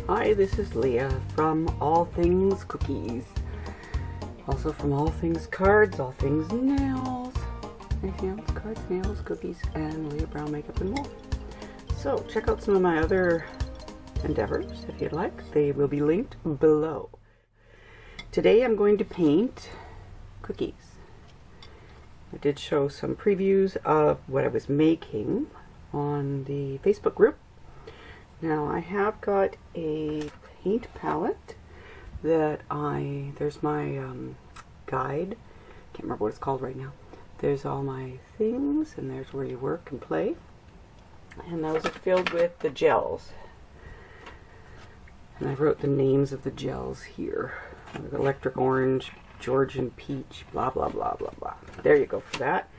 Hi, this is Leah from All Things Cookies. Also from All Things Cards, All Things Nails. Anything else? Cards, nails, cookies, and Leah Brown makeup and more. So check out some of my other endeavors if you'd like. They will be linked below. Today I'm going to paint cookies. I did show some previews of what I was making on the Facebook group. Now I have got a paint palette that there's my guide. Can't remember what it's called right now. There's all my things, and there's where you work and play. And those are filled with the gels. And I wrote the names of the gels here. Electric Orange, Georgian Peach, blah blah blah blah blah. There you go for that.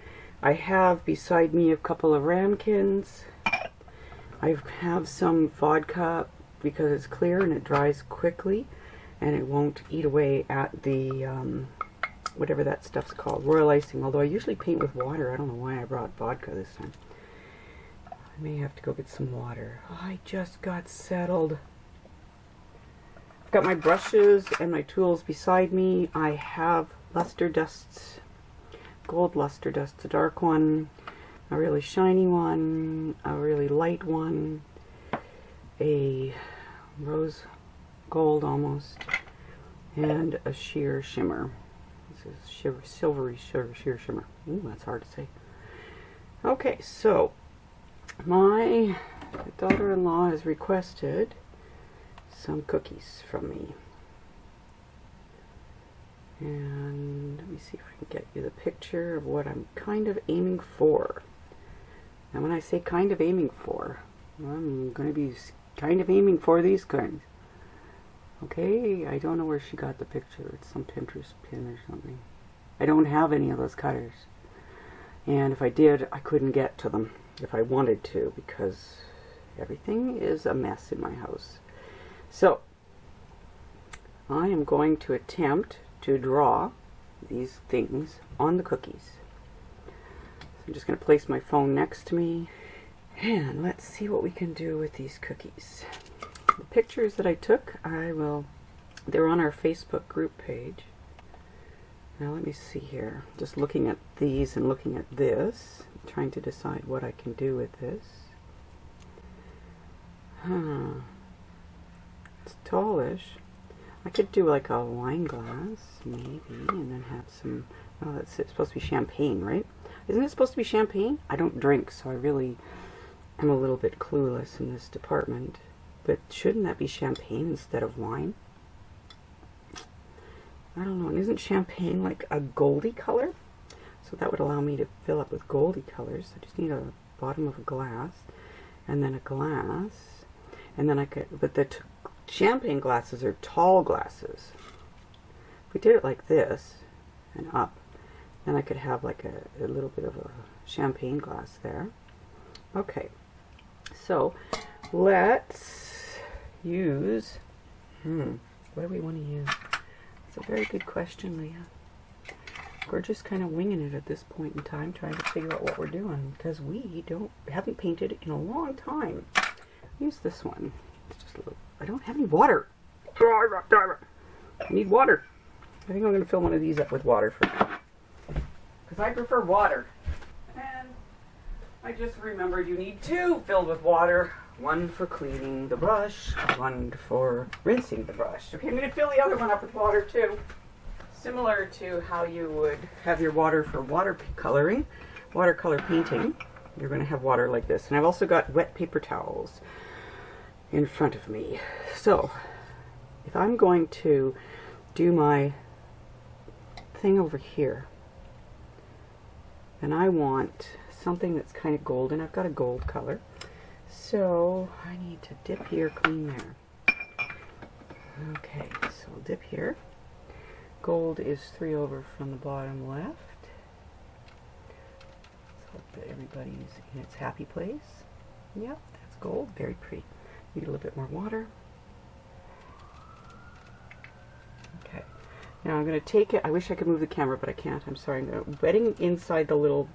I have beside me a couple of ramekins. I have some vodka because it's clear and it dries quickly and it won't eat away at the whatever that stuff's called, royal icing, although I usually paint with water. I don't know why I brought vodka this time. I may have to go get some water. Oh, I just got settled. I've got my brushes and my tools beside me. I have luster dusts, gold luster dusts, a dark one, a really shiny one, a really light one, a rose gold almost, and a sheer shimmer. This is silvery sheer shimmer. Ooh, that's hard to say. Okay, so my daughter-in-law has requested some cookies from me. And let me see if I can get you the picture of what I'm kind of aiming for. And when I say kind of aiming for, I'm going to be kind of aiming for these kinds. Okay, I don't know where she got the picture. It's some Pinterest pin or something. I don't have any of those cutters. And if I did, I couldn't get to them if I wanted to because everything is a mess in my house. So, I am going to attempt to draw these things on the cookies. I'm just going to place my phone next to me and let's see what we can do with these cookies. The pictures that I took, they're on our Facebook group page. Now let me see here. Just looking at these and looking at this, trying to decide what I can do with this. It's tallish. I could do like a wine glass, maybe, and then have some, oh, it's supposed to be champagne, right? Isn't it supposed to be champagne? I don't drink, so I really am a little bit clueless in this department. But shouldn't that be champagne instead of wine? I don't know. And isn't champagne like a goldy color? So that would allow me to fill up with goldy colors. I just need a bottom of a glass, and then a glass, and then I could, but the champagne glasses are tall glasses. If we did it like this, and up, then I could have like a little bit of a champagne glass there. Okay, so let's use, what do we want to use? It's a very good question, Leah. We're just kind of winging it at this point in time, trying to figure out what we're doing, because we haven't painted in a long time. Use this one. It's just a little, I don't have any water. I need water. I think I'm going to fill one of these up with water for now, because I prefer water. And I just remembered you need two filled with water. One for cleaning the brush, one for rinsing the brush. Okay, I'm going to fill the other one up with water too. Similar to how you would have your water for watercolor painting. You're going to have water like this. And I've also got wet paper towels in front of me. So, if I'm going to do my thing over here, and I want something that's kind of golden. I've got a gold color. So I need to dip here, clean there. Okay, so I'll dip here. Gold is 3 over from the bottom left. Let's hope that everybody's in its happy place. Yep, that's gold. Very pretty. Need a little bit more water. Okay. Now I'm going to take it. I wish I could move the camera, but I can't. I'm sorry. I'm wetting inside the little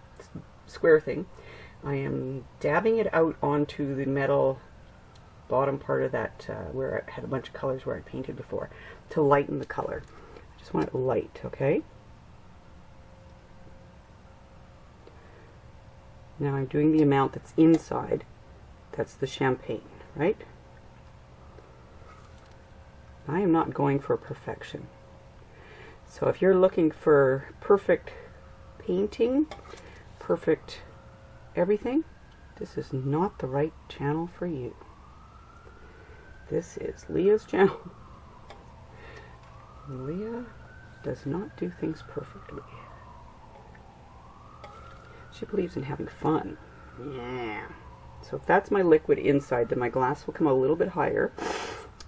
square thing. I am dabbing it out onto the metal bottom part of that where I had a bunch of colors where I painted before to lighten the color. I just want it light, okay? Now I'm doing the amount that's inside. That's the champagne, right? I am not going for perfection. So if you're looking for perfect painting, perfect everything, this is not the right channel for you. This is Leah's channel. Leah does not do things perfectly. She believes in having fun. Yeah. So if that's my liquid inside, then my glass will come a little bit higher.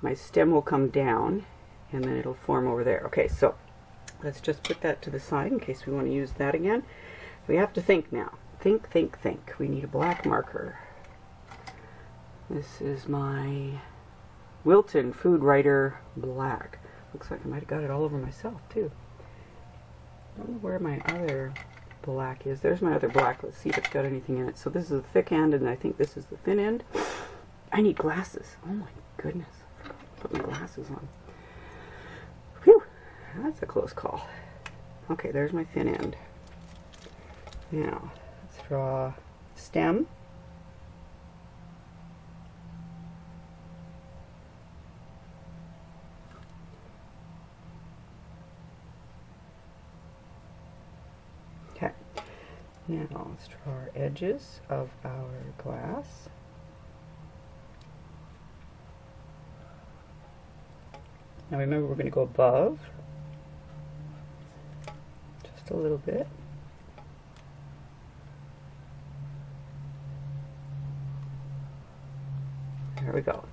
My stem will come down, and then it'll form over there. Okay, so let's just put that to the side in case we want to use that again. We have to think now. Think, think, think. We need a black marker. This is my Wilton Food Writer Black. Looks like I might have got it all over myself, too. I don't know where my other black is. There's my other black. Let's see if it's got anything in it. So this is the thick end, and I think this is the thin end. I need glasses. Oh my goodness. I forgot to put my glasses on. Whew. That's a close call. Okay, there's my thin end. Now, let's draw stem. Okay, now let's draw our edges of our glass. Now remember, we're going to go above just a little bit. There we go.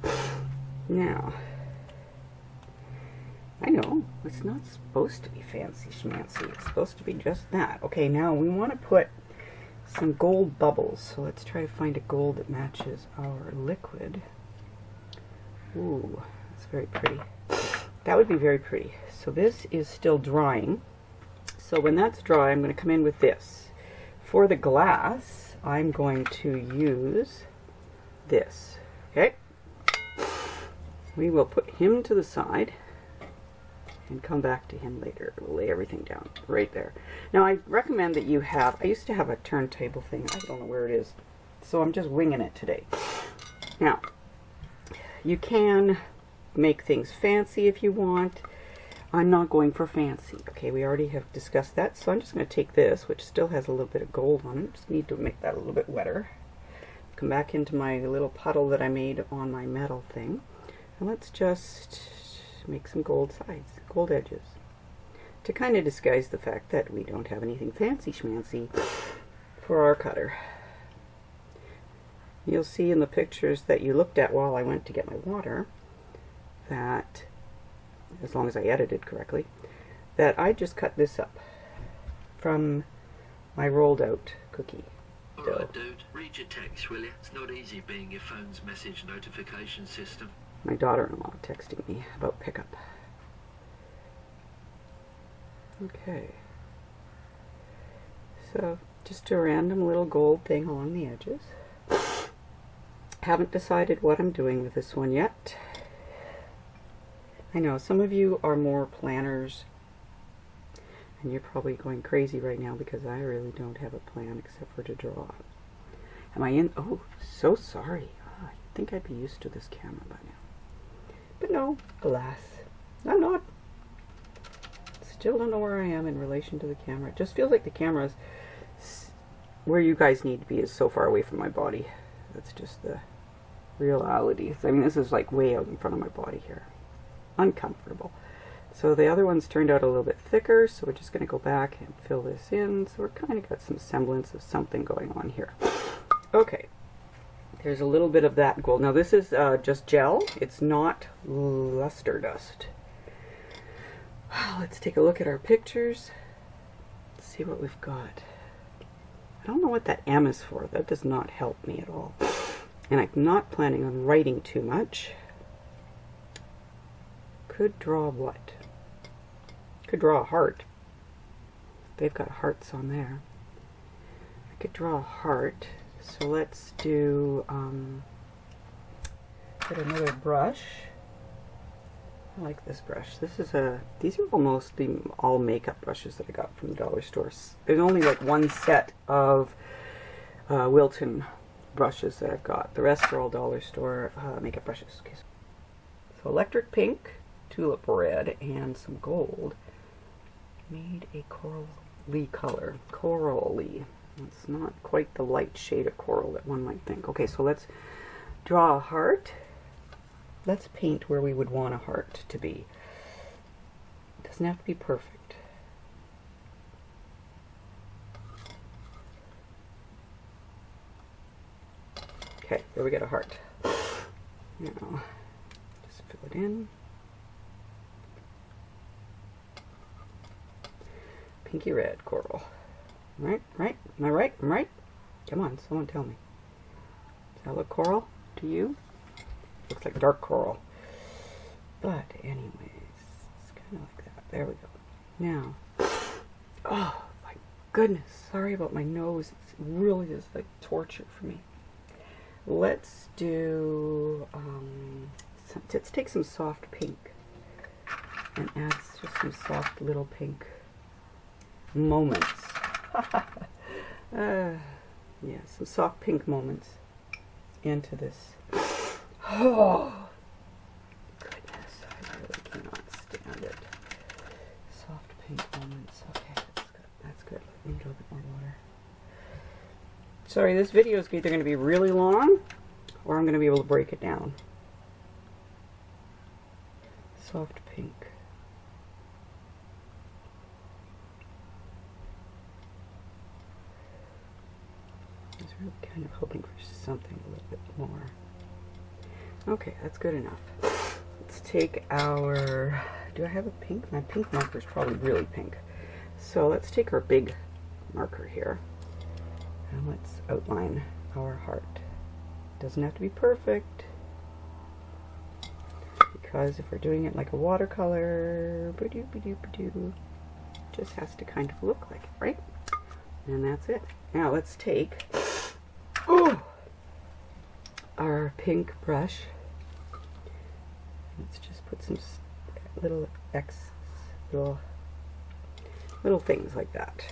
Now, I know, it's not supposed to be fancy schmancy. It's supposed to be just that. Okay, now we want to put some gold bubbles. So let's try to find a gold that matches our liquid. Ooh, that's very pretty. That would be very pretty. So this is still drying. So when that's dry, I'm going to come in with this. For the glass, I'm going to use this. Okay? We will put him to the side and come back to him later. We'll lay everything down right there. Now I recommend that you have, I used to have a turntable thing. I don't know where it is. So I'm just winging it today. Now, you can make things fancy if you want. I'm not going for fancy. Okay, we already have discussed that. So I'm just going to take this, which still has a little bit of gold on it. Just need to make that a little bit wetter. Come back into my little puddle that I made on my metal thing. And let's just make some gold sides, gold edges, to kind of disguise the fact that we don't have anything fancy schmancy for our cutter. You'll see in the pictures that you looked at while I went to get my water that, as long as I edited correctly, that I just cut this up from my rolled out cookie dough. Alright dude, read your text will you? It's not easy being your phone's message notification system. My daughter-in-law texting me about pickup. Okay. So, just a random little gold thing along the edges. Haven't decided what I'm doing with this one yet. I know some of you are more planners, and you're probably going crazy right now because I really don't have a plan except for to draw. Am I in? Oh, so sorry. Oh, I think I'd be used to this camera by now. But no, alas, I'm not. Still don't know where I am in relation to the camera. It just feels like the camera's where you guys need to be is so far away from my body. That's just the reality. I mean, this is like way out in front of my body here. Uncomfortable. So the other ones turned out a little bit thicker, so we're just going to go back and fill this in. So we're kind of got some semblance of something going on here. Okay. There's a little bit of that gold. Now this is just gel. It's not luster dust. Let's take a look at our pictures. Let's see what we've got. I don't know what that M is for. That does not help me at all. And I'm not planning on writing too much. Could draw what? Could draw a heart. They've got hearts on there. I could draw a heart. So let's do Get another brush. I like this brush. These are almost all makeup brushes that I got from the dollar store. There's only like one set of Wilton brushes that I've got. The rest are all dollar store makeup brushes. Okay, so electric pink, tulip red, and some gold made a corally color. Corally. It's not quite the light shade of coral that one might think. Okay, so let's draw a heart. Let's paint where we would want a heart to be. It doesn't have to be perfect. Okay, there we get a heart. Now, just fill it in. Pinky red coral. Right? Am I right? I'm right? Come on, someone tell me. Does that look coral to you? Looks like dark coral. But anyways, it's kind of like that. There we go. Now, oh my goodness, sorry about my nose. It really is like torture for me. Let's do, let's take some soft pink and add just some soft little pink moments. Yeah, some soft pink moments into this. Oh, goodness, I really cannot stand it. Soft pink moments. Okay, that's good. That's good. Need a little bit more water. Sorry, this video is either going to be really long or I'm going to be able to break it down. Soft pink. I was really kind of hoping for something a little bit more. Okay, that's good enough. Let's take our, do I have a pink? My pink marker is probably really pink. So let's take our big marker here and let's outline our heart. Doesn't have to be perfect, because if we're doing it like a watercolor, just has to kind of look like it, right? And that's it. Now let's take our pink brush. Let's just put some little little things like that.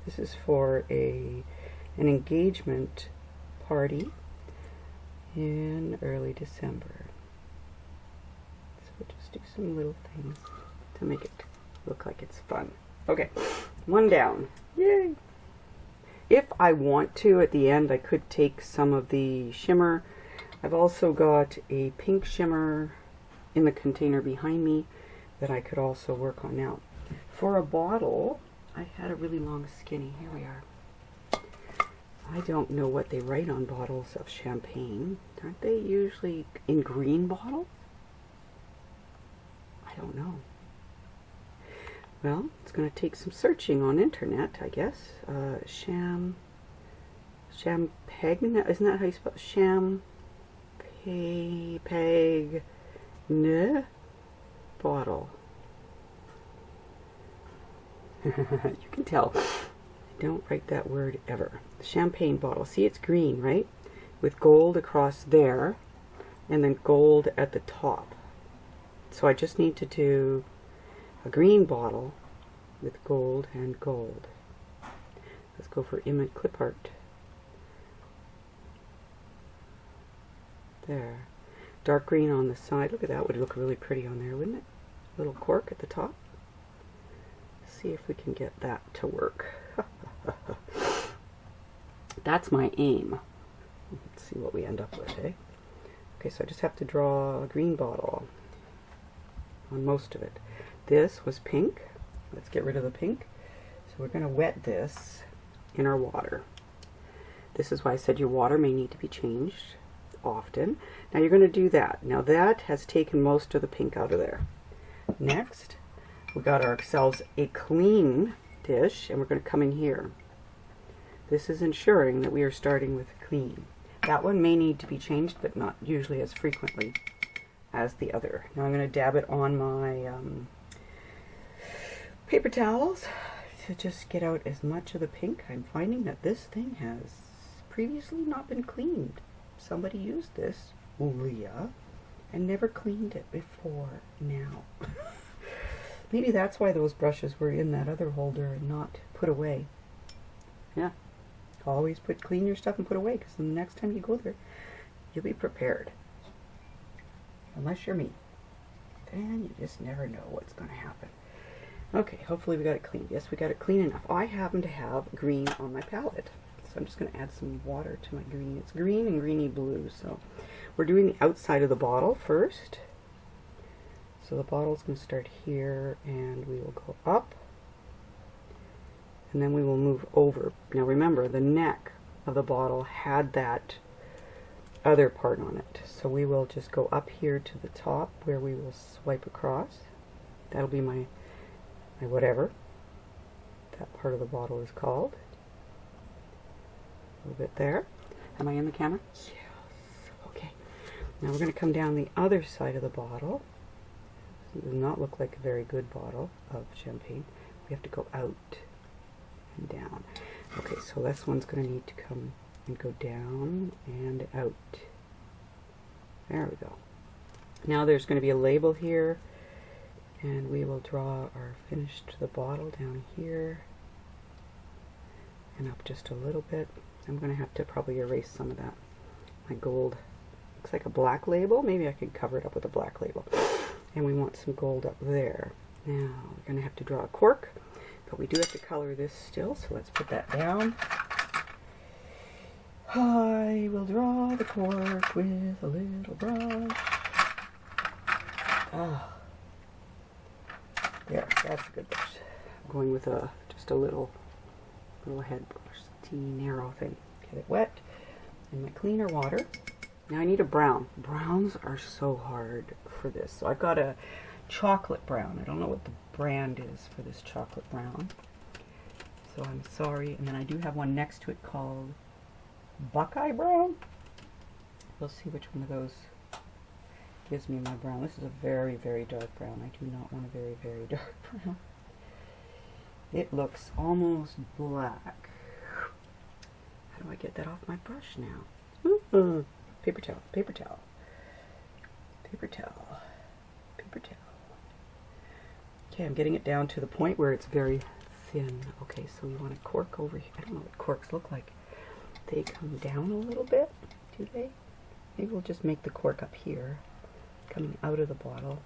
This is for an engagement party in early December. So we'll just do some little things to make it look like it's fun. Okay, one down. Yay! If I want to, at the end, I could take some of the shimmer. I've also got a pink shimmer in the container behind me that I could also work on now. For a bottle, I had a really long skinny. Here we are. I don't know what they write on bottles of champagne. Aren't they usually in green bottles? I don't know. Well, it's going to take some searching on internet, I guess. Champagne, isn't that how you spell it? Champagne bottle. You can tell. I don't write that word ever. Champagne bottle. See, it's green, right? With gold across there, and then gold at the top. So I just need to do a green bottle with gold and gold. Let's go for image clip art. There. Dark green on the side. Look at that. Would look really pretty on there, wouldn't it? Little cork at the top. See if we can get that to work. That's my aim. Let's see what we end up with, eh? Okay, so I just have to draw a green bottle on most of it. This was pink. Let's get rid of the pink. So we're going to wet this in our water. This is why I said your water may need to be changed often. Now you're going to do that. Now that has taken most of the pink out of there. Next, we got ourselves a clean dish, and we're going to come in here. This is ensuring that we are starting with clean. That one may need to be changed, but not usually as frequently as the other. Now I'm going to dab it on my paper towels to just get out as much of the pink. I'm finding that this thing has previously not been cleaned. Somebody used this Leah, and never cleaned it before now. Maybe that's why those brushes were in that other holder and not put away. Yeah. Always clean your stuff and put away, because the next time you go there, you'll be prepared. Unless you're me. Then you just never know what's going to happen. Okay, hopefully we got it clean. Yes, we got it clean enough. I happen to have green on my palette, so I'm just going to add some water to my green. It's green and greeny blue, so we're doing the outside of the bottle first. So the bottle's going to start here, and we will go up, and then we will move over. Now remember, the neck of the bottle had that other part on it, so we will just go up here to the top where we will swipe across. That'll be my whatever that part of the bottle is called. A little bit there. Am I in the camera? Yes. Okay. Now we're going to come down the other side of the bottle. It does not look like a very good bottle of champagne. We have to go out and down. Okay, so this one's going to need to come and go down and out. There we go. Now there's going to be a label here, and we will draw our finish to the bottle down here and up just a little bit. I'm going to have to probably erase some of that. My gold looks like a black label. Maybe I could cover it up with a black label. And we want some gold up there. Now we're going to have to draw a cork, but we do have to color this still, so let's put that down. I will draw the cork with a little brush. Ah, there, that's a good brush. I'm going with just a little head brush, teeny narrow thing. Get it wet in my cleaner water. Now I need a brown. Browns are so hard for this. So I've got a chocolate brown. I don't know what the brand is for this chocolate brown, so I'm sorry. And then I do have one next to it called Buckeye Brown. We'll see which one of those gives me my brown. This is a very, very dark brown. I do not want a very, very dark brown. It looks almost black. How do I get that off my brush now? Paper towel, paper towel, paper towel, paper towel. Okay, I'm getting it down to the point where it's very thin. Okay, so we want a cork over here. I don't know what corks look like. They come down a little bit, do they? Maybe we'll just make the cork up here, coming out of the bottle,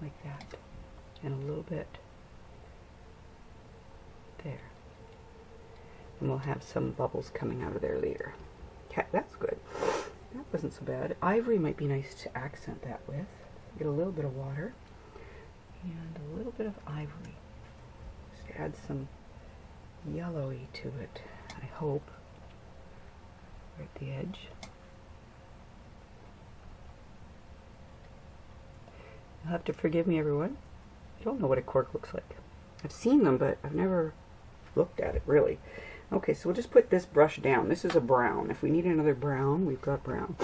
like that, and a little bit there. And we'll have some bubbles coming out of there later. Okay, that's good. That wasn't so bad. Ivory might be nice to accent that with. Get a little bit of water and a little bit of ivory. Just add some yellowy to it, I hope, right at the edge. You'll have to forgive me, everyone. I don't know what a cork looks like. I've seen them, but I've never looked at it, really. Okay, so we'll just put this brush down. This is a brown. If we need another brown, we've got brown.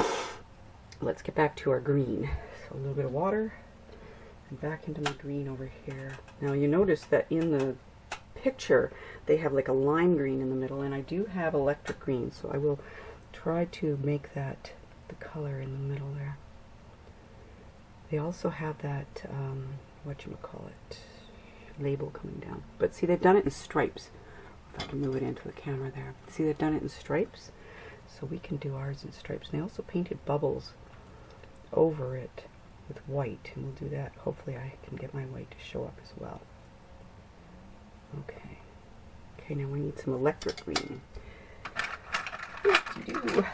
Let's get back to our green. So a little bit of water, and back into my green over here. Now you notice that in the picture, they have like a lime green in the middle, and I do have electric green, so I will try to make that the color in the middle there. They also have that, whatchamacallit, label coming down. But see, they've done it in stripes. If I can move it into the camera there. See, they've done it in stripes, so we can do ours in stripes. And they also painted bubbles over it with white, and we'll do that. Hopefully I can get my white to show up as well. Okay. Okay, now we need some electric green. Get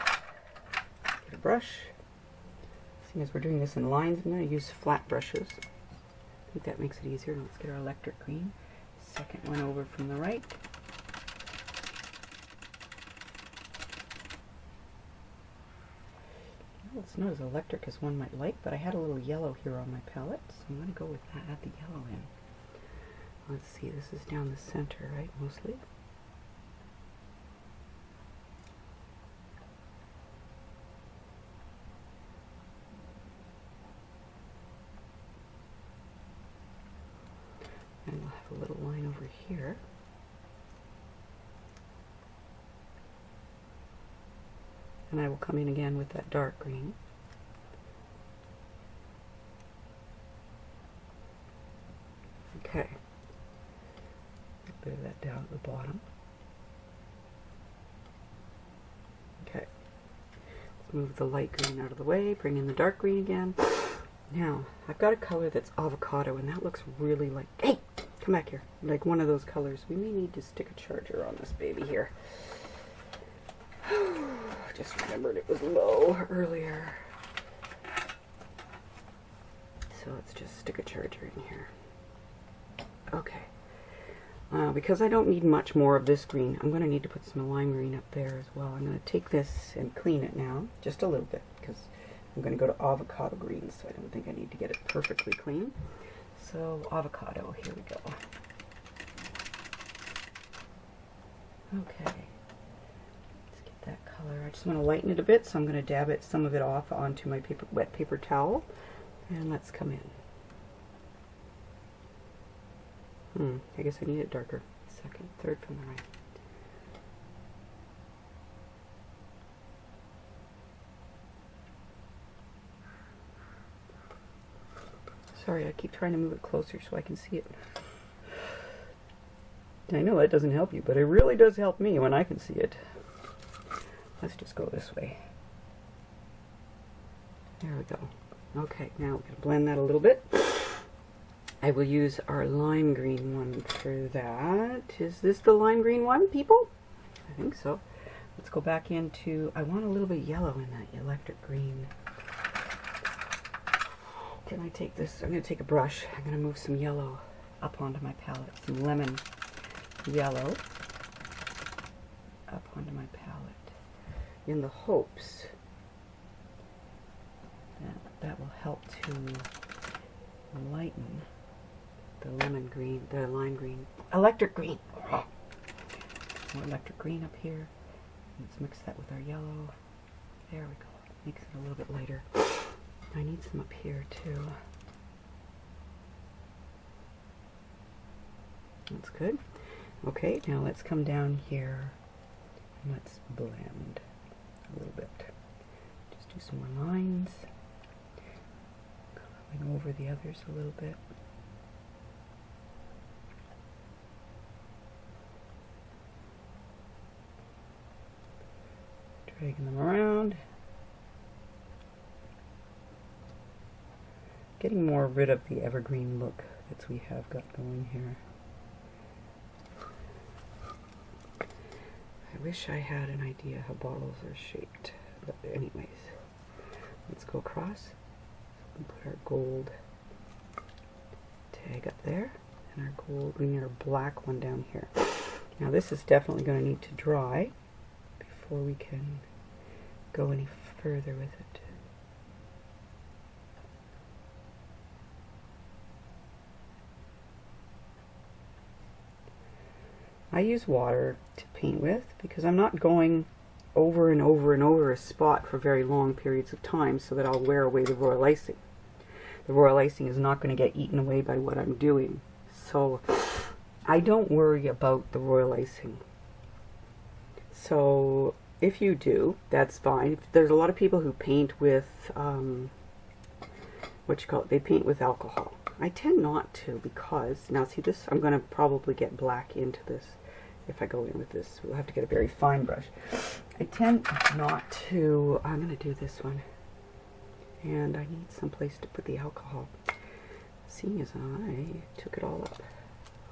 a brush. Seeing as we're doing this in lines, I'm going to use flat brushes. I think that makes it easier. Let's get our electric green. Second one over from the right. Well, it's not as electric as one might like, but I had a little yellow here on my palette, so I'm going to go with that. Add the yellow in. Let's see, this is down the center, right, mostly? And we'll have a little line over here. And I will come in again with that dark green. Okay. A bit of that down at the bottom. Okay. Let's move the light green out of the way, bring in the dark green again. Now, I've got a color that's avocado, and that looks really like, hey, come back here, like one of those colors. We may need to stick a charger on this baby here. Just remembered it was low earlier. So let's just stick a charger in here. Okay. Because I don't need much more of this green, I'm going to need to put some lime green up there as well. I'm going to take this and clean it now, just a little bit, because I'm going to go to avocado green, so I don't think I need to get it perfectly clean. So, avocado, here we go. Okay. Let's get that color. I just want to lighten it a bit, so I'm going to dab some of it off onto my wet paper towel. And let's come in. I guess I need it darker. Second, third from the right. Sorry, I keep trying to move it closer so I can see it. I know that doesn't help you, but it really does help me when I can see it. Let's just go this way. There we go. Okay, now we're going to blend that a little bit. I will use our lime green one for that. Is this the lime green one, people? I think so. Let's go back into, I want a little bit yellow in that electric green. Can I take this? I'm going to take a brush. I'm going to move some yellow up onto my palette. Some lemon yellow up onto my palette, in the hopes that will help to lighten the lemon green, the lime green, electric green. Oh. More electric green up here. Let's mix that with our yellow. There we go. Makes it a little bit lighter. I need some up here too. That's good. Okay, now let's come down here and let's blend a little bit. Just do some more lines. Going over the others a little bit. Dragging them around. Getting more rid of the evergreen look that we have got going here. I wish I had an idea how bottles are shaped. But anyways, let's go across and put our gold tag up there and our gold, we need our black one down here. Now this is definitely going to need to dry before we can go any further with it. I use water to paint with because I'm not going over and over and over a spot for very long periods of time so that I'll wear away the royal icing. The royal icing is not going to get eaten away by what I'm doing. So I don't worry about the royal icing. So if you do, that's fine. There's a lot of people who paint with, they paint with alcohol. I tend not to because, now see this, I'm going to probably get black into this if I go in with this. We'll have to get a very fine brush. I tend not to, I'm going to do this one. And I need some place to put the alcohol. Seeing as I took it all up.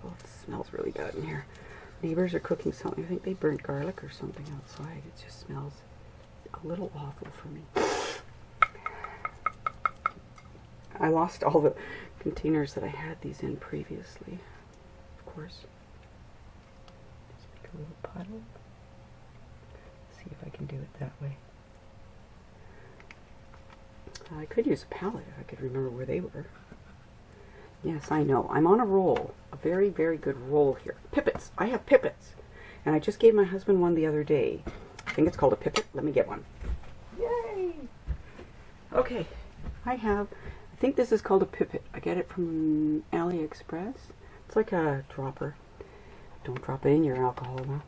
Oh, it smells really bad in here. Neighbors are cooking something. I think they burnt garlic or something outside. It just smells a little awful for me. I lost all the containers that I had these in previously, of course. Just make a little puddle. See if I can do it that way. I could use a palette if I could remember where they were. Yes, I know. I'm on a roll. A very, very good roll here. Pippets. I have pippets. And I just gave my husband one the other day. I think it's called a pipet. Let me get one. Yay! Okay. I think this is called a pipet. I get it from AliExpress. It's like a dropper. Don't drop it in your alcohol though.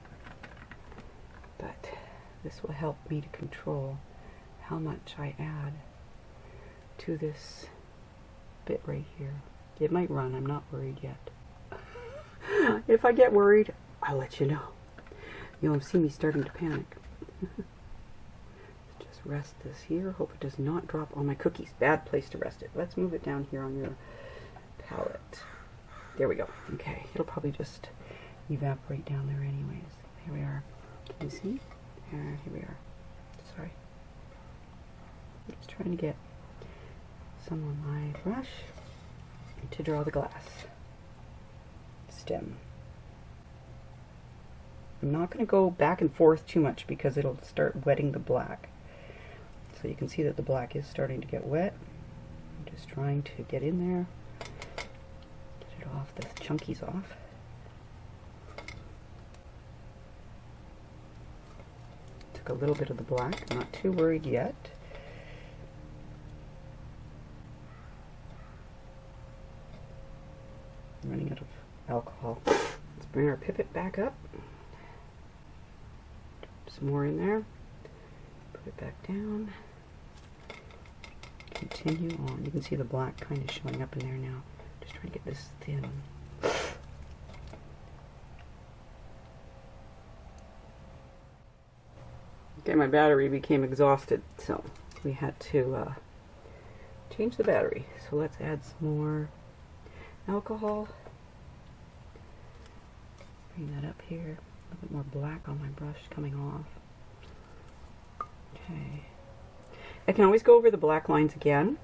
But This will help me to control how much I add to this bit right here. It might run, I'm not worried yet. If I get worried, I'll let you know. You'll see me starting to panic. Just rest this here. Hope it does not drop on my cookies. Bad place to rest it. Let's move it down here on your palette. There we go. Okay, it'll probably just evaporate down there anyways. Here we are. Can you see? Here we are. Sorry. I'm just trying to get some on my brush to draw the glass stem. I'm not going to go back and forth too much because it'll start wetting the black. So you can see that the black is starting to get wet. I'm just trying to get in there, get it off, the chunkies off. Took a little bit of the black, I'm not too worried yet. I'm running out of alcohol. Let's bring our pipette back up. Some more in there. Put it back down. Continue on. You can see the black kind of showing up in there now. Just trying to get this thin. Okay, my battery became exhausted, so we had to change the battery. So let's add some more alcohol. Bring that up here. A little bit more black on my brush coming off. Okay. I can always go over the black lines again.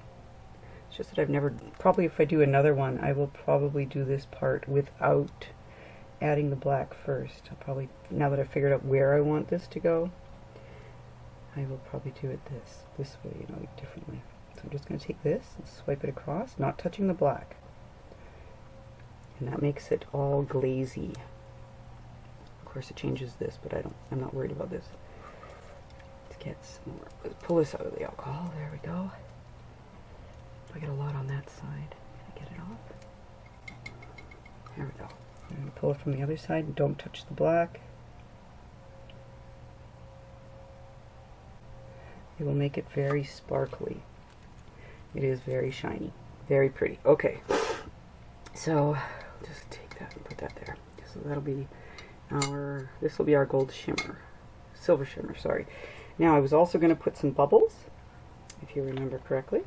It's just that I've never, probably if I do another one, I will probably do this part without adding the black first. I'll probably, now that I've figured out where I want this to go, I will probably do it this way, you know, differently. So I'm just going to take this and swipe it across, not touching the black. And that makes it all glazy. Of course it changes this, but I'm not worried about this. Let's get some more. Let's pull this out of the alcohol. There we go. I get a lot on that side. Can I get it off? There we go. And pull it from the other side and don't touch the black. It will make it very sparkly. It is very shiny. Very pretty. Okay. So just take that and put that there. So that'll be our, this will be our gold shimmer. Silver shimmer, sorry. Now I was also going to put some bubbles, if you remember correctly.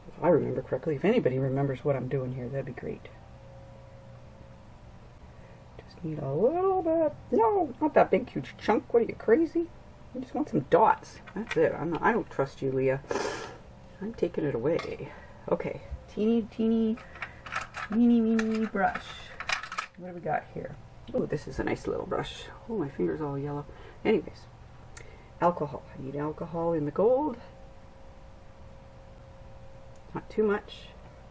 If I remember correctly. If anybody remembers what I'm doing here, that'd be great. Just need a little bit. No, not that big huge chunk. What are you, crazy? I just want some dots. That's it. I don't trust you, Leah. I'm taking it away. Okay. Teeny brush. What do we got here? Oh, this is a nice little brush. Oh, my finger's all yellow. Anyways, alcohol. I need alcohol in the gold. Not too much,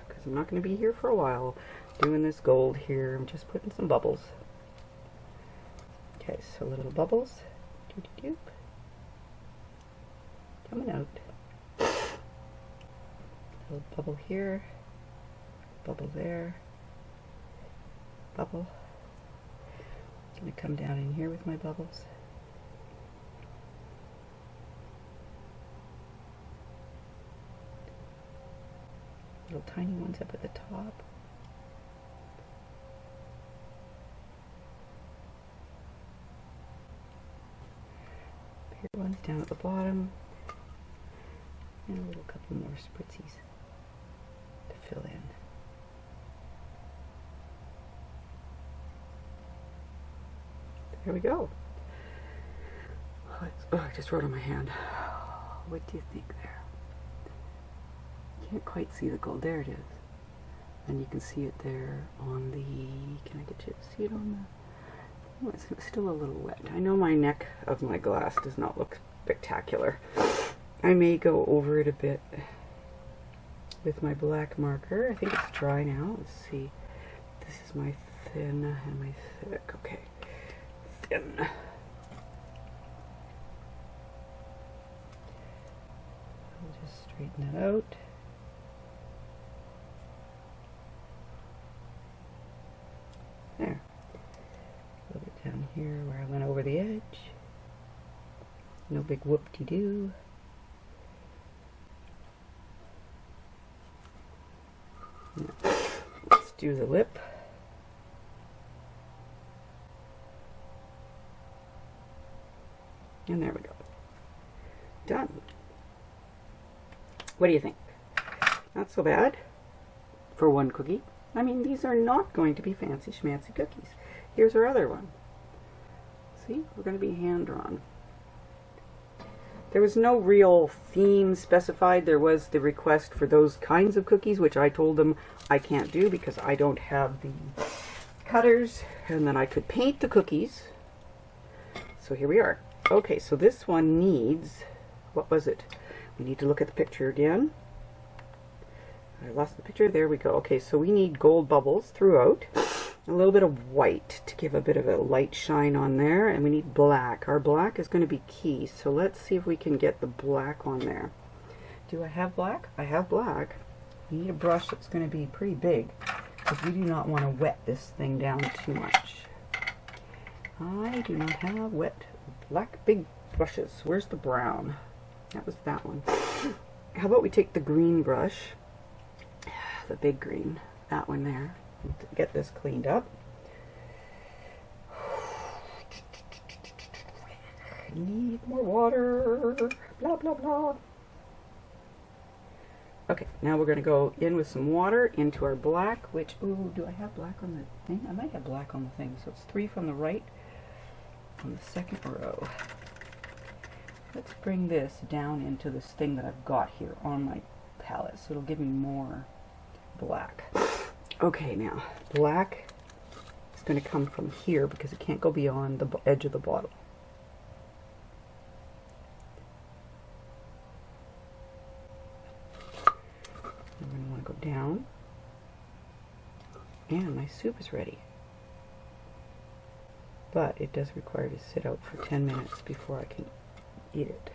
because I'm not going to be here for a while doing this gold here. I'm just putting some bubbles. Okay, so little bubbles. Doop. Coming out. Little bubble here. Bubble there. Bubble. I'm going to come down in here with my bubbles. Little tiny ones up at the top. Bigger ones down at the bottom. And a little couple more spritzies to fill in. There we go. Oh, I just wrote on my hand. What do you think there? Can't quite see the gold. There it is. And you can see it there on the, can I get you to see it on the, oh, it's still a little wet. I know my neck of my glass does not look spectacular. I may go over it a bit with my black marker. I think it's dry now. Let's see. This is my thin and my thick. Okay. Thin. I'll just straighten that out. There. A little bit down here where I went over the edge. No big whoop-de-doo. Let's do the lip. And there we go. Done. What do you think? Not so bad for one cookie. I mean, these are not going to be fancy schmancy cookies. Here's our other one. See, we're going to be hand drawn. There was no real theme specified. There was the request for those kinds of cookies, which I told them I can't do because I don't have the cutters, and then I could paint the cookies. So here we are. Okay, so this one needs, what was it? We need to look at the picture again. I lost the picture. There we go. Okay, so we need gold bubbles throughout. A little bit of white to give a bit of a light shine on there, and we need black. Our black is going to be key, so let's see if we can get the black on there. Do I have black? I have black. We need a brush that's going to be pretty big because we do not want to wet this thing down too much. I do not have wet black big brushes. Where's the brown? That was that one. How about we take the green brush, the big green, that one there. Get this cleaned up. Need more water. Blah, blah, blah. Okay, now we're going to go in with some water into our black, which, ooh, do I have black on the thing? I might have black on the thing. So it's 3 from the right on the second row. Let's bring this down into this thing that I've got here on my palette, so it'll give me more black. Okay, now black is going to come from here because it can't go beyond the edge of the bottle. I'm going to want to go down, and my soup is ready. But it does require to sit out for 10 minutes before I can eat it.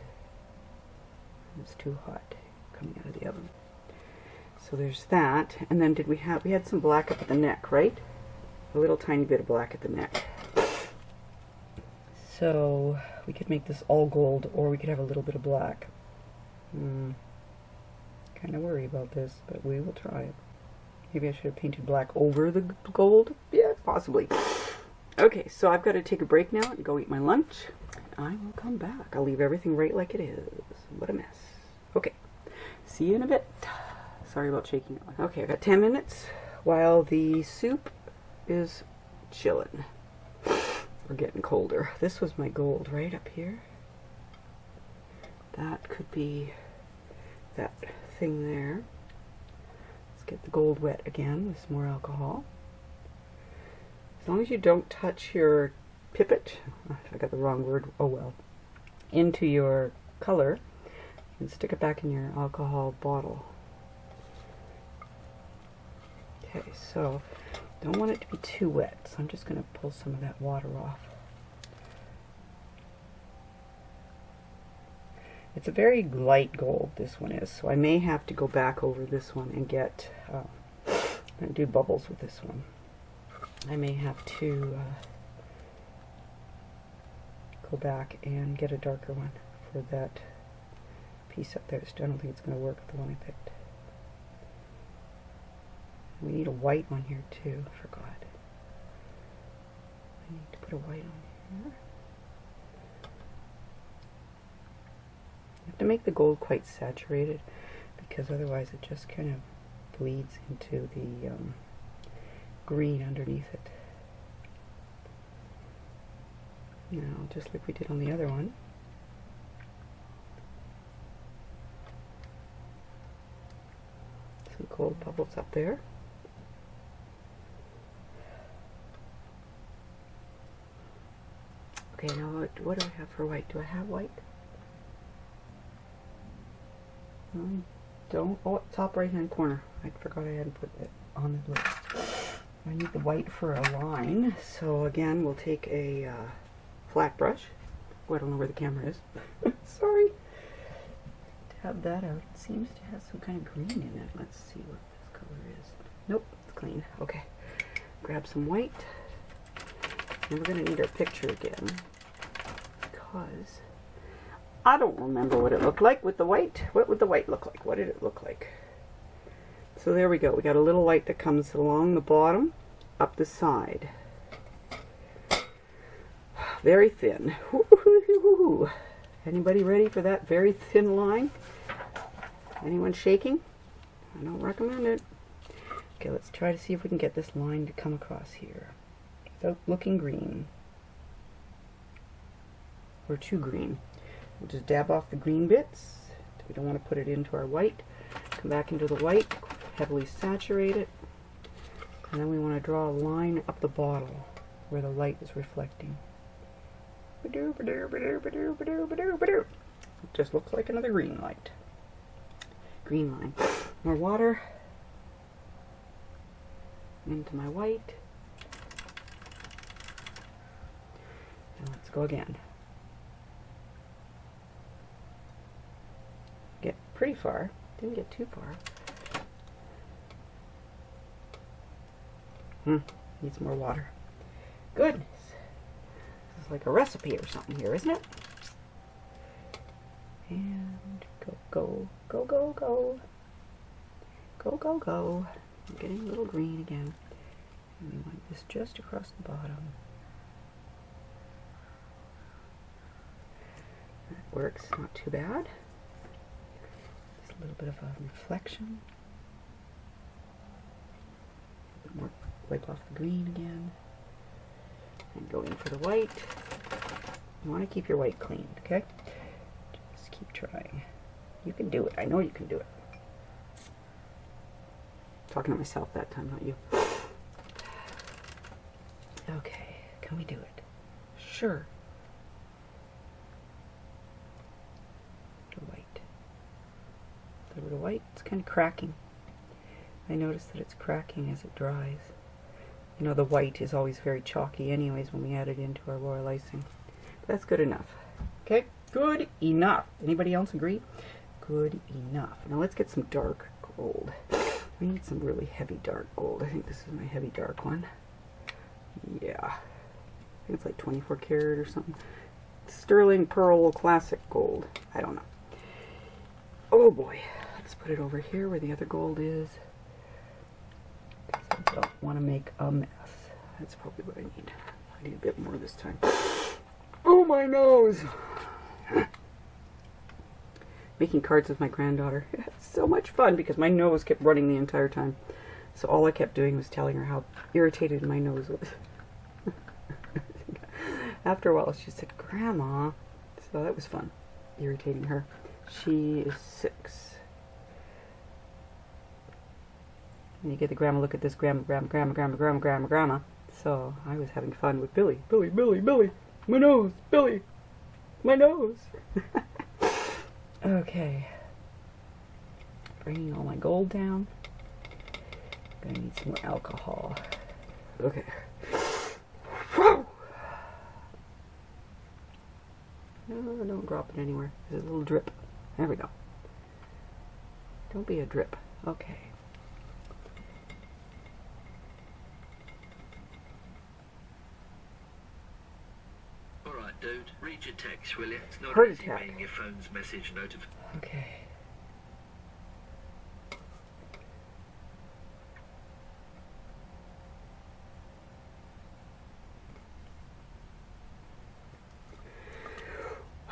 It's too hot coming out of the oven. So there's that, and then we had some black up at the neck, right? A little tiny bit of black at the neck. So we could make this all gold, or we could have a little bit of black. Kind of worry about this, but we will try it. Maybe I should have painted black over the gold? Yeah, possibly. Okay, so I've got to take a break now and go eat my lunch. I will come back. I'll leave everything right like it is. What a mess. Okay, see you in a bit. Sorry about shaking it. Okay, I've got 10 minutes while the soup is chilling. We're getting colder. This was my gold right up here. That could be that thing there. Let's get the gold wet again with some more alcohol. As long as you don't touch your pipette, I got the wrong word, oh well, into your color, and stick it back in your alcohol bottle. Okay, so don't want it to be too wet, so I'm just going to pull some of that water off. It's a very light gold, this one is, so I may have to go back over this one and get, and do bubbles with this one. I may have to go back and get a darker one for that piece up there. I don't think it's going to work with the one I picked. We need a white one here too, I forgot. I need to put a white on here. You have to make the gold quite saturated because otherwise it just kind of bleeds into the green underneath it. Now, just like we did on the other one. Some gold bubbles up there. Okay, now what do I have for white? Do I have white? Don't. Oh, top right hand corner. I forgot I hadn't put it on the list. I need the white for a line. So again, we'll take a flat brush. Oh, I don't know where the camera is. Sorry. Tab that out. It seems to have some kind of green in it. Let's see what this color is. Nope, it's clean. Okay. Grab some white. And we're going to need our picture again because I don't remember what it looked like with the white. What would the white look like? What did it look like? So there we go. We got a little light that comes along the bottom, up the side. Very thin. Anybody ready for that very thin line? Anyone shaking? I don't recommend it. Okay, let's try to see if we can get this line to come across here without looking green. Or too green. We'll just dab off the green bits. We don't want to put it into our white. Come back into the white, heavily saturate it. And then we want to draw a line up the bottle where the light is reflecting. It just looks like another green light. Green line. More water into my white. And let's go again. Get pretty far. Didn't get too far. Needs more water. Goodness. This is like a recipe or something here, isn't it? And go, go, go, go, go. Go, go, go. I'm getting a little green again. And we want this just across the bottom. That works, not too bad. Just a little bit of a reflection. A bit more, wipe off the green again. And go in for the white. You want to keep your white clean, okay? Just keep trying. You can do it. I know you can do it. Talking to myself that time, not you. Okay, can we do it? Sure. The white. A little bit of white. It's kind of cracking. I notice that it's cracking as it dries. You know, the white is always very chalky anyways when we add it into our royal icing. That's good enough. Okay, good enough. Anybody else agree? Good enough. Now let's get some dark gold. We need some really heavy dark gold. I think this is my heavy dark one. Yeah. I think it's like 24 karat or something. Sterling Pearl Classic Gold. I don't know. Oh boy. Let's put it over here where the other gold is. I don't want to make a mess. That's probably what I need. I need a bit more this time. Oh, my nose! Making cards with my granddaughter. So much fun because my nose kept running the entire time. So all I kept doing was telling her how irritated my nose was. After a while she said, Grandma. So that was fun, irritating her. She is 6. And you get the grandma, look at this, grandma. So I was having fun with Billy. Billy, my nose, Billy, my nose. Okay. Bringing all my gold down. Gonna need some more alcohol. Okay. Whoa! No, don't drop it anywhere. There's a little drip. There we go. Don't be a drip. Okay. Alright, dude. Read your text, will you? It's not Heart easy attack. being your phone's message notification. Okay.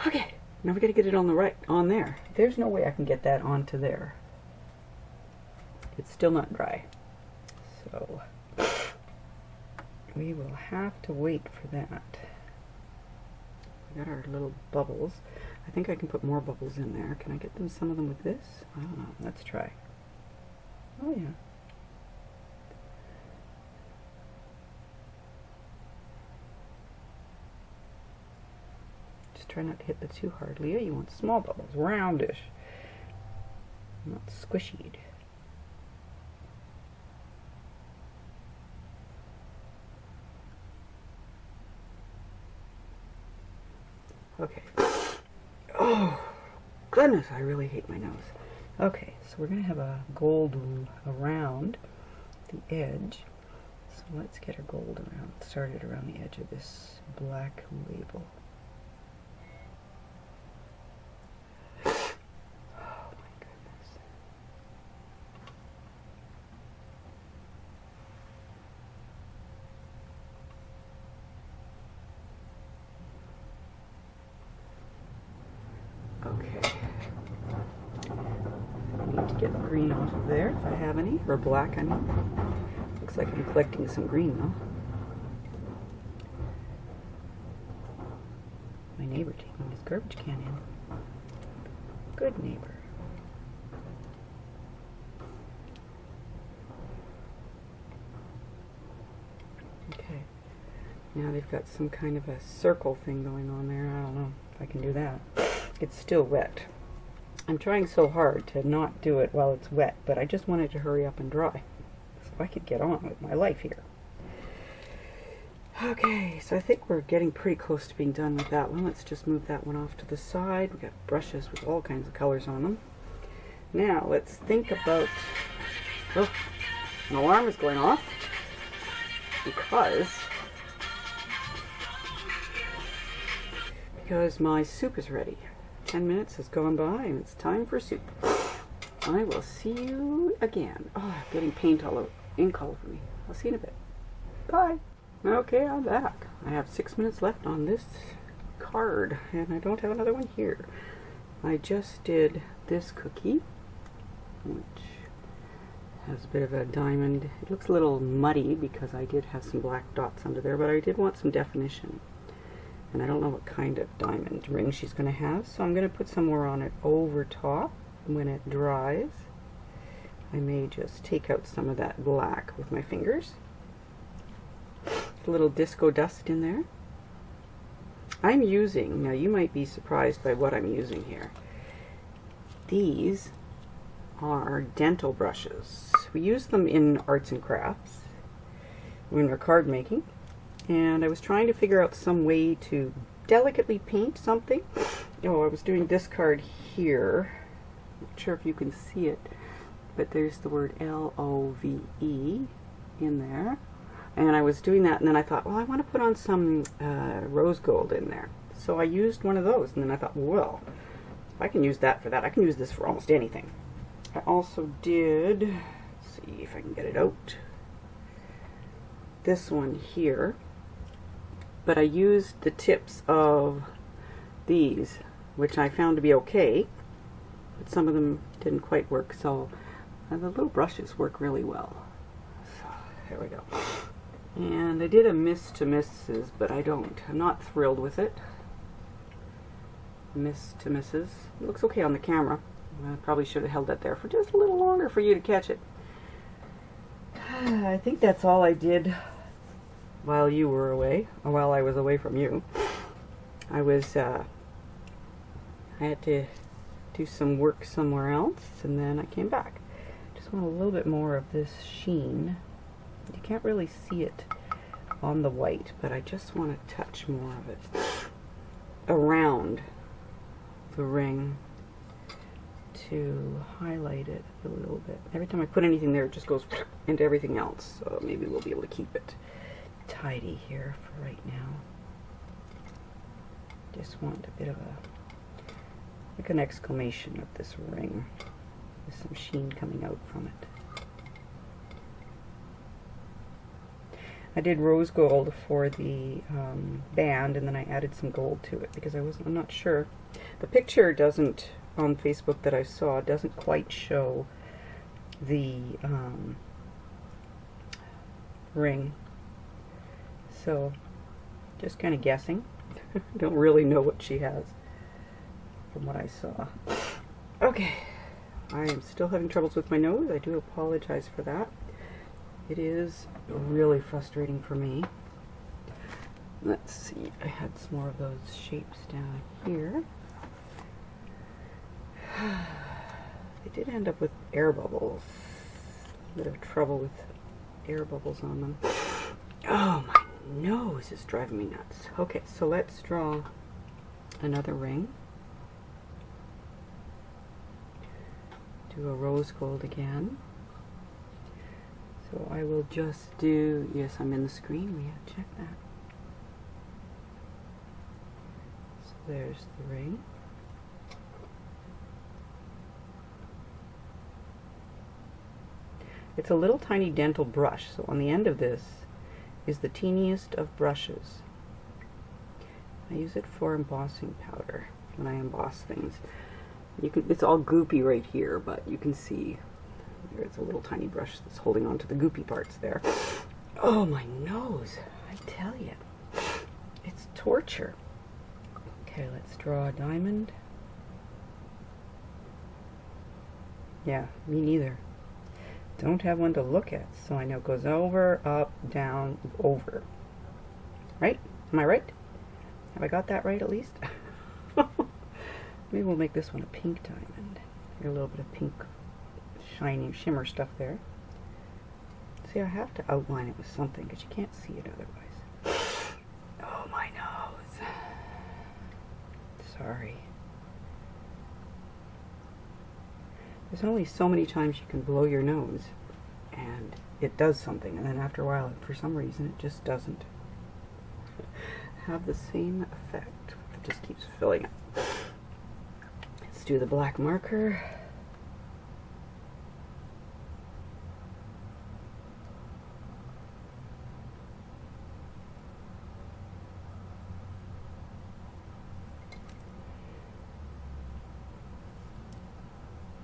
Okay, now we gotta get it on the right, on there. There's no way I can get that onto there. It's still not dry. So, we will have to wait for that. We got our little bubbles. I think I can put more bubbles in there. Can I get them, some of them with this? I don't know. Let's try. Oh yeah. Just try not to hit the too hard. Leah, you want small bubbles, roundish, not squishied. Okay. Oh, goodness, I really hate my nose. Okay, so we're going to have a gold around the edge. So let's get our gold around, started around the edge of this black label. Okay. I need to get the green off of there if I have any, or black, I mean. Looks like I'm collecting some green though. My neighbor taking his garbage can in. Good neighbor. Okay. Now they've got some kind of a circle thing going on there. I don't know if I can do that. It's still wet. I'm trying so hard to not do it while it's wet, but I just wanted to hurry up and dry so I could get on with my life here. Okay, so I think we're getting pretty close to being done with that one. Let's just move that one off to the side. We've got brushes with all kinds of colors on them. Now, let's think about... Oh, an alarm is going off because my soup is ready. 10 minutes has gone by and it's time for soup. I will see you again. Oh, I'm getting paint all over, ink all over me. I'll see you in a bit. Bye. Okay, I'm back. I have 6 minutes left on this card, and I don't have another one here. I just did this cookie, which has a bit of a diamond. It looks a little muddy because I did have some black dots under there, but I did want some definition. And I don't know what kind of diamond ring she's going to have, so I'm going to put some more on it over top when it dries. I may just take out some of that black with my fingers. A little disco dust in there. I'm using, now you might be surprised by what I'm using here. These are dental brushes. We use them in arts and crafts when we're card making, and I was trying to figure out some way to delicately paint something. Oh, I was doing this card here. Not sure if you can see it, but there's the word L-O-V-E in there. And I was doing that, and then I thought, well, I want to put on some rose gold in there. So I used one of those, and then I thought, well, if I can use that for that, I can use this for almost anything. I also did, let's see if I can get it out, this one here. But I used the tips of these, which I found to be okay, but some of them didn't quite work, so the little brushes work really well. So, there we go. And I did a miss to misses, but I'm not thrilled with it. Miss to misses. It looks okay on the camera. I probably should have held that there for just a little longer for you to catch it. I think that's all I did while you were away, or while I was away from you. I had to do some work somewhere else, and then I came back. Just want a little bit more of this sheen. You can't really see it on the white, but I just want to touch more of it around the ring to highlight it a little bit. Every time I put anything there, it just goes into everything else. So maybe we'll be able to keep it tidy here for right now. Just want a bit of like an exclamation of this ring with some sheen coming out from it. I did rose gold for the band, and then I added some gold to it because I'm not sure. The picture doesn't, on Facebook that I saw, doesn't quite show the ring. So, just kind of guessing. Don't really know what she has from what I saw. Okay, I am still having troubles with my nose. I do apologize for that. It is really frustrating for me. Let's see, I had some more of those shapes down here. They did end up with air bubbles. A bit of trouble with air bubbles on them. Oh, my nose is driving me nuts. Okay, so let's draw another ring. Do a rose gold again. So I will just do, yes, I'm in the screen, we have to check that. So there's the ring. It's a little tiny dental brush, so on the end of this is the teeniest of brushes. I use it for embossing powder. when I emboss things. You can, it's all goopy right here, but you can see there's a little tiny brush that's holding on to the goopy parts there. Oh, my nose, I tell you, it's torture. Okay, let's draw a diamond. Yeah, me neither. Don't have one to look at, so I know it goes over, up, down, over. Right? Am I right? Have I got that right at least? Maybe we'll make this one a pink diamond. Get a little bit of pink shiny shimmer stuff there. See, I have to outline it with something because you can't see it otherwise. Oh, my nose. Sorry. There's only so many times you can blow your nose and it does something, and then after a while, for some reason, it just doesn't have the same effect. It just keeps filling up. Let's do the black marker.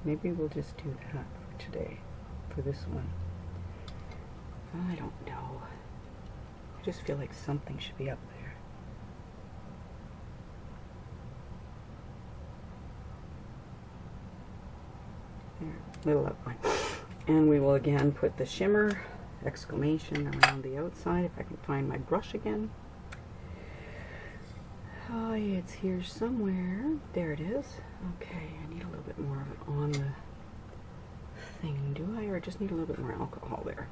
Maybe we'll just do that for today, for this one. I don't know. I just feel like something should be up there. There, little outline. And we will again put the shimmer, exclamation, around the outside, if I can find my brush again. Oh, it's here somewhere. There it is. Okay, I need a little bit more of it on the thing, do I? Or I just need a little bit more alcohol there.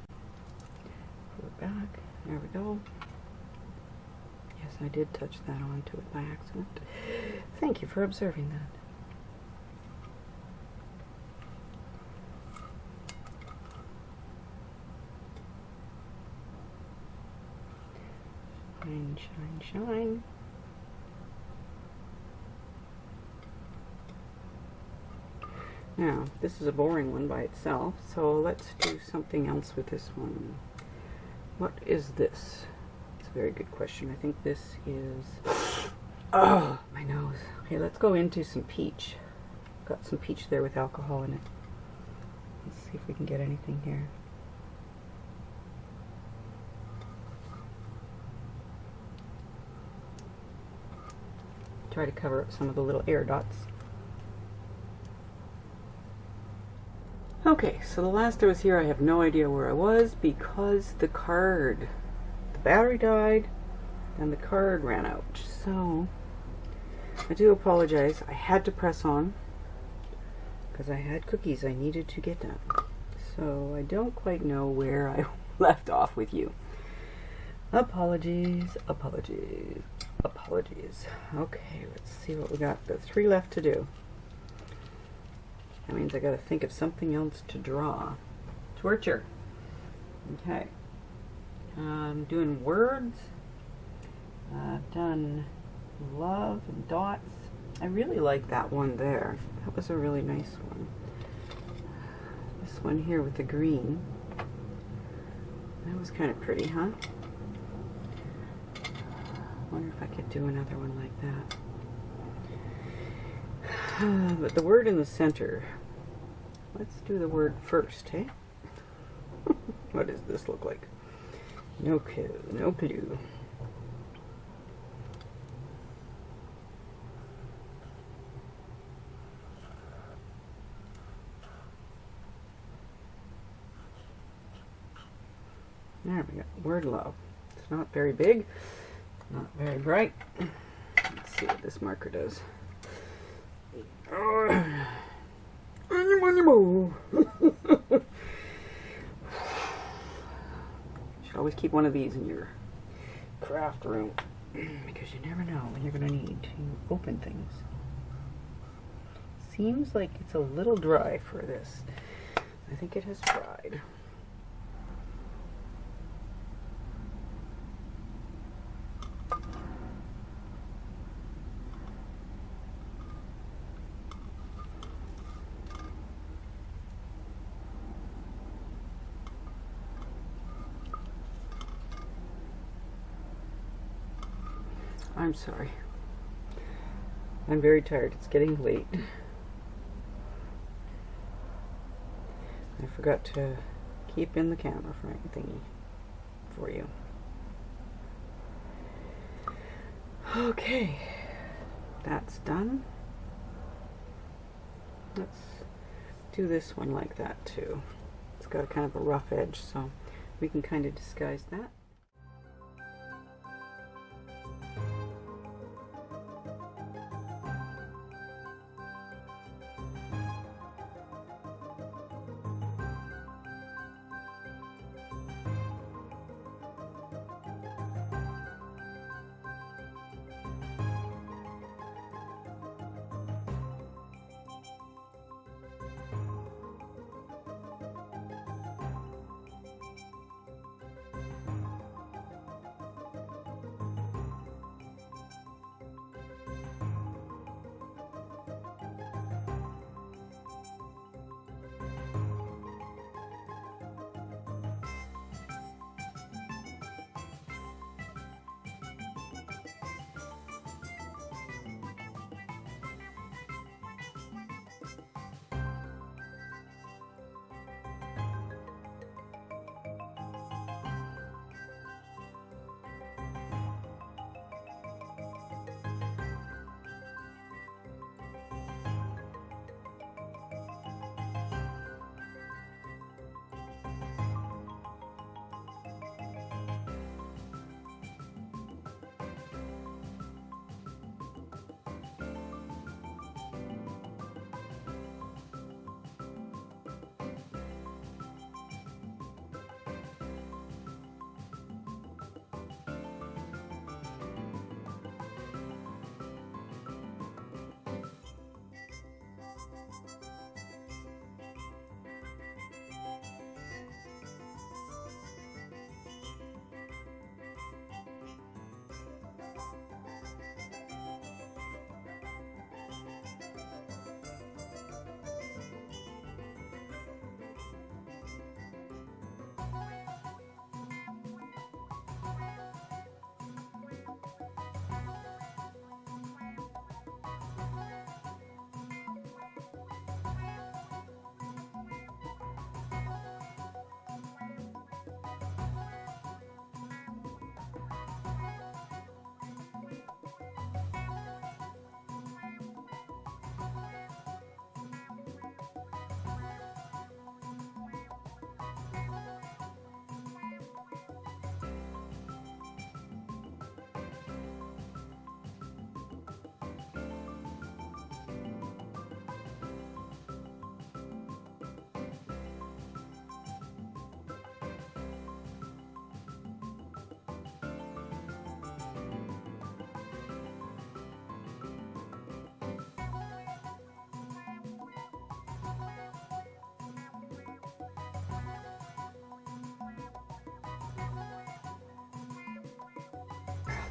Pull it back. There we go. Yes, I did touch that onto it by accident. Thank you for observing that. Shine, shine, shine. Now, this is a boring one by itself, so let's do something else with this one. What is this? It's a very good question. I think this is... Oh, my nose. Okay, let's go into some peach. Got some peach there with alcohol in it. Let's see if we can get anything here. Try to cover up some of the little air dots. Okay, so the last I was here, I have no idea where I was because the battery died and the card ran out. So, I do apologize. I had to press on because I had cookies I needed to get done. So, I don't quite know where I left off with you. Apologies, apologies, apologies. Okay, let's see what we got. There's 3 left to do. That means I gotta think of something else to draw. Torture. Okay. I'm doing words. I've done love and dots. I really like that one there. That was a really nice one. This one here with the green. That was kind of pretty, huh? I wonder if I could do another one like that. But the word in the center, let's do the word first, hey? What does this look like? No clue, no clue. There we go, word love. It's not very big, not very bright. Let's see what this marker does. Should always keep one of these in your craft room because you never know when you're going to need to open things. Seems like it's a little dry for this. I think it has dried. I'm sorry. I'm very tired. It's getting late. I forgot to keep in the camera frame thingy for you. Okay, that's done. Let's do this one like that too. It's got kind of a rough edge, so we can kind of disguise that.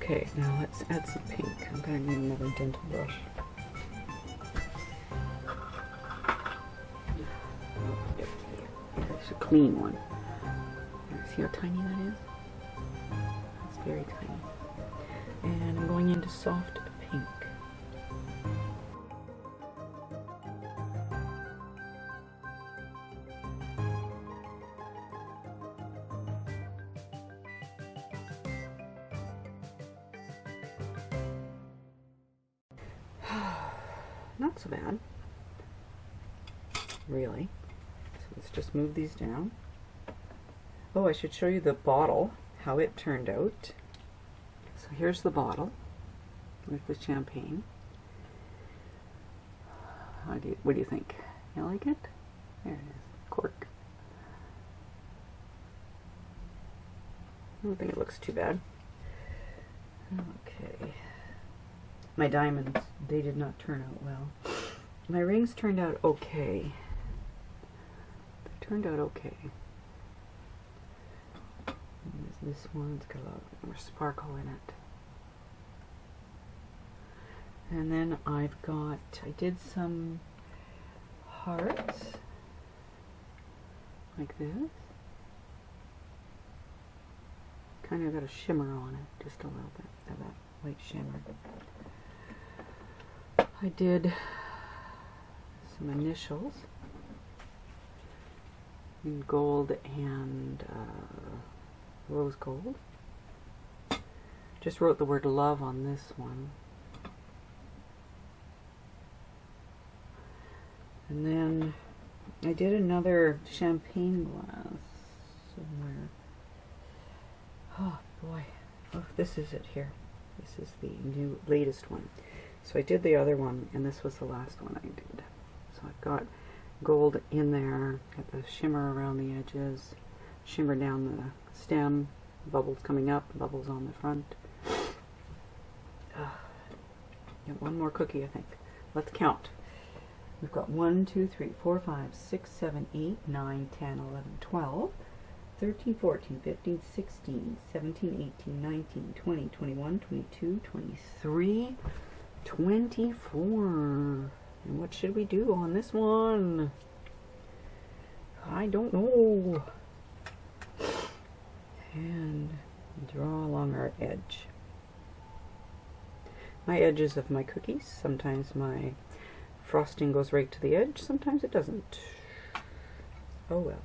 Okay, now let's add some pink. I'm gonna need another dental brush. It's a clean one. See how tiny that is? It's very tiny. And I'm going into soft pink. Not so bad, really. So let's just move these down. Oh, I should show you the bottle, how it turned out. So here's the bottle with the champagne. What do you think? You like it? There it is, cork. I don't think it looks too bad. Okay. My diamonds, they did not turn out well. My rings turned out okay. They turned out okay. There's this one, it's got a lot more sparkle in it. And then I did some hearts, like this. Kind of got a shimmer on it, just a little bit of that white shimmer. I did some initials in gold and rose gold. Just wrote the word love on this one. And then I did another champagne glass somewhere. Oh boy. Oh, this is it here. This is the latest one. So I did the other one, and this was the last one I did. So I've got gold in there, got the shimmer around the edges, shimmer down the stem, bubbles coming up, bubbles on the front. Got one more cookie, I think. Let's count. We've got 1, 2, 3, 4, 5, 6, 7, 8, 9, 10, 11, 12, 13, 14, 15, 16, 17, 18, 19, 20, 21, 22, 23, 24. And what should we do on this one? I don't know. And draw along our edge. My edges of my cookies. Sometimes my frosting goes right to the edge, sometimes it doesn't. Oh well.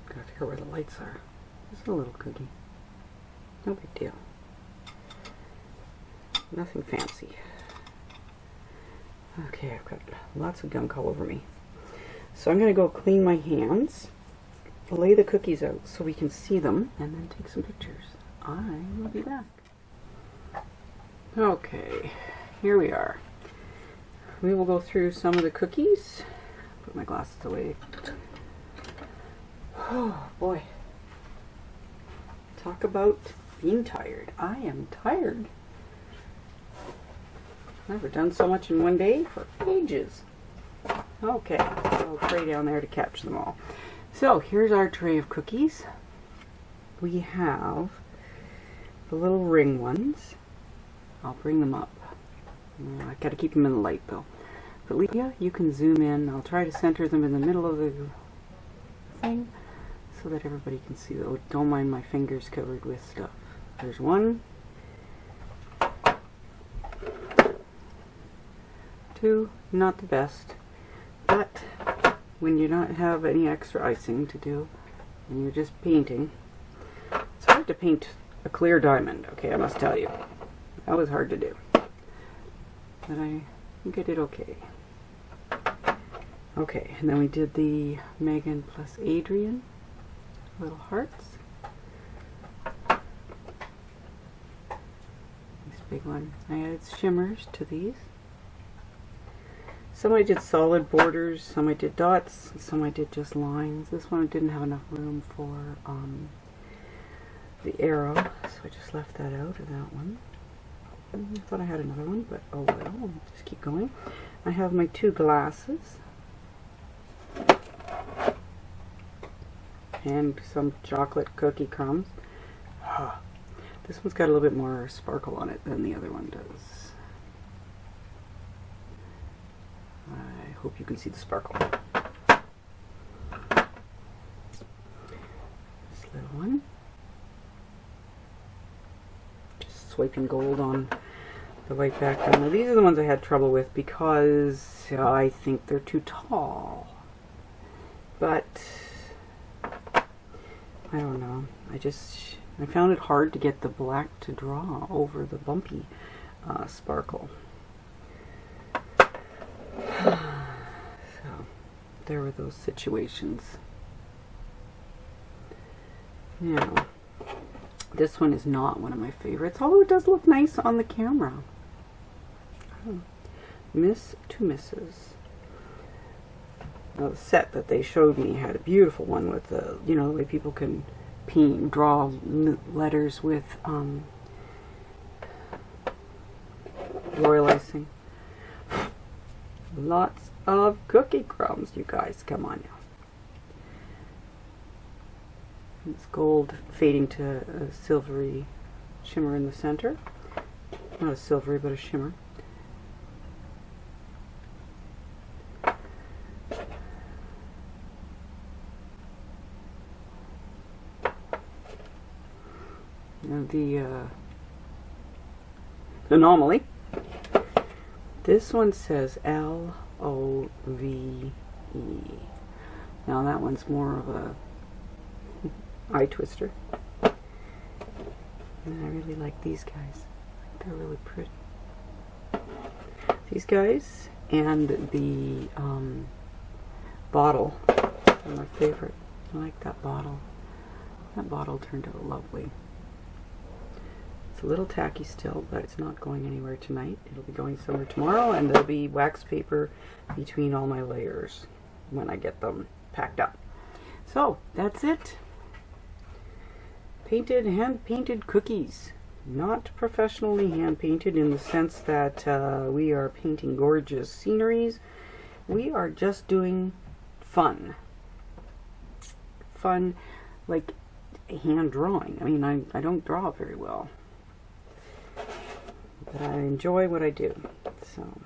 Gotta figure where the lights are. Just a little cookie. No big deal. Nothing fancy. Okay, I've got lots of gunk all over me. So I'm gonna go clean my hands, lay the cookies out so we can see them, and then take some pictures. I will be back. Okay, here we are. We will go through some of the cookies. Put my glasses away. Oh boy. Talk about being tired. I am tired. Never done so much in one day for ages. Okay, I'll tray down there to catch them all. So here's our tray of cookies. We have the little ring ones. I'll bring them up. I gotta keep them in the light though. But Leah, you can zoom in. I'll try to center them in the middle of the thing so that everybody can see. Oh, don't mind my fingers covered with stuff. There's one. Two, not the best. But when you don't have any extra icing to do and you're just painting, it's hard to paint a clear diamond, okay, I must tell you. That was hard to do. But I think I did okay. Okay, and then we did the Megan plus Adrian little hearts. This big one. I added shimmers to these. Some I did solid borders, some I did dots, and some I did just lines. This one I didn't have enough room for the arrow, so I just left that out of that one. I thought I had another one, but oh well, I'll just keep going. I have my 2 glasses and some chocolate cookie crumbs. This one's got a little bit more sparkle on it than the other one does. I hope you can see the sparkle. This little one. Just swiping gold on the white background. Now these are the ones I had trouble with because I think they're too tall. But I don't know. I found it hard to get the black to draw over the bumpy sparkle. So there were those situations. Now, this one is not one of my favorites, although it does look nice on the camera. Miss to Misses. Now, the set that they showed me had a beautiful one with the, you know, the way people can paint, draw letters with royal icing. Lots of cookie crumbs, you guys. Come on now. It's gold fading to a silvery shimmer in the center. Not a silvery, but a shimmer. Now the anomaly. This one says Love. Now that one's more of a eye twister. And I really like these guys. They're really pretty. These guys and the bottle are my favorite. I like that bottle. That bottle turned out lovely. It's a little tacky still, but it's not going anywhere tonight. It'll be going somewhere tomorrow, and there'll be wax paper between all my layers when I get them packed up. So that's it. Painted, hand-painted cookies. Not professionally hand-painted in the sense that we are painting gorgeous sceneries. We are just doing fun. Fun, like hand drawing. I mean, I don't draw very well, but I enjoy what I do. So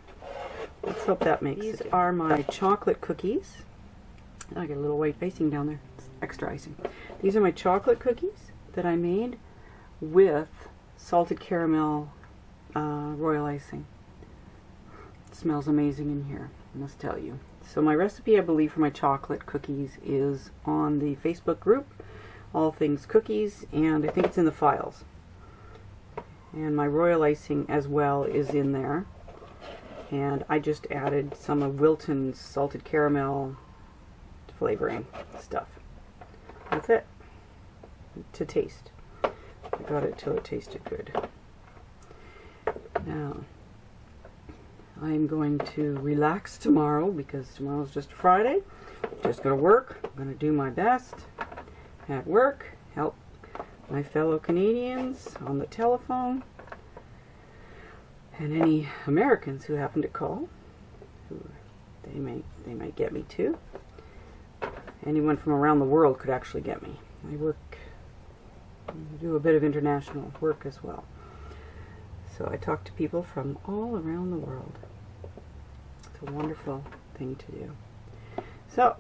let's hope that makes it. These are my chocolate cookies. I got a little white icing down there. It's extra icing. These are my chocolate cookies that I made with salted caramel royal icing. It smells amazing in here, I must tell you. So my recipe, I believe, for my chocolate cookies is on the Facebook group, All Things Cookies, and I think it's in the files. And my royal icing as well is in there. And I just added some of Wilton's salted caramel flavoring stuff. That's it. To taste. I got it till it tasted good. Now, I'm going to relax tomorrow because tomorrow's just Friday. Just going to work. I'm going to do my best at work. Help my fellow Canadians on the telephone. And any Americans who happen to call. They might get me too. Anyone from around the world could actually get me. I do a bit of international work as well. So I talk to people from all around the world. It's a wonderful thing to do. So,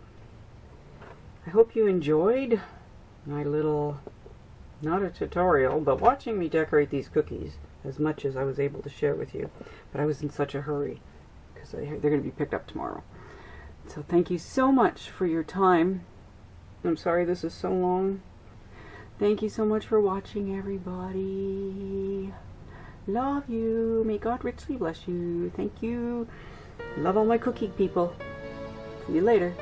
I hope you enjoyed my little, not a tutorial, but watching me decorate these cookies as much as I was able to share with you. But I was in such a hurry because they're going to be picked up tomorrow. So thank you so much for your time. I'm sorry this is so long. Thank you so much for watching, everybody. Love you. May God richly bless you. Thank you. Love all my cookie people. See you later.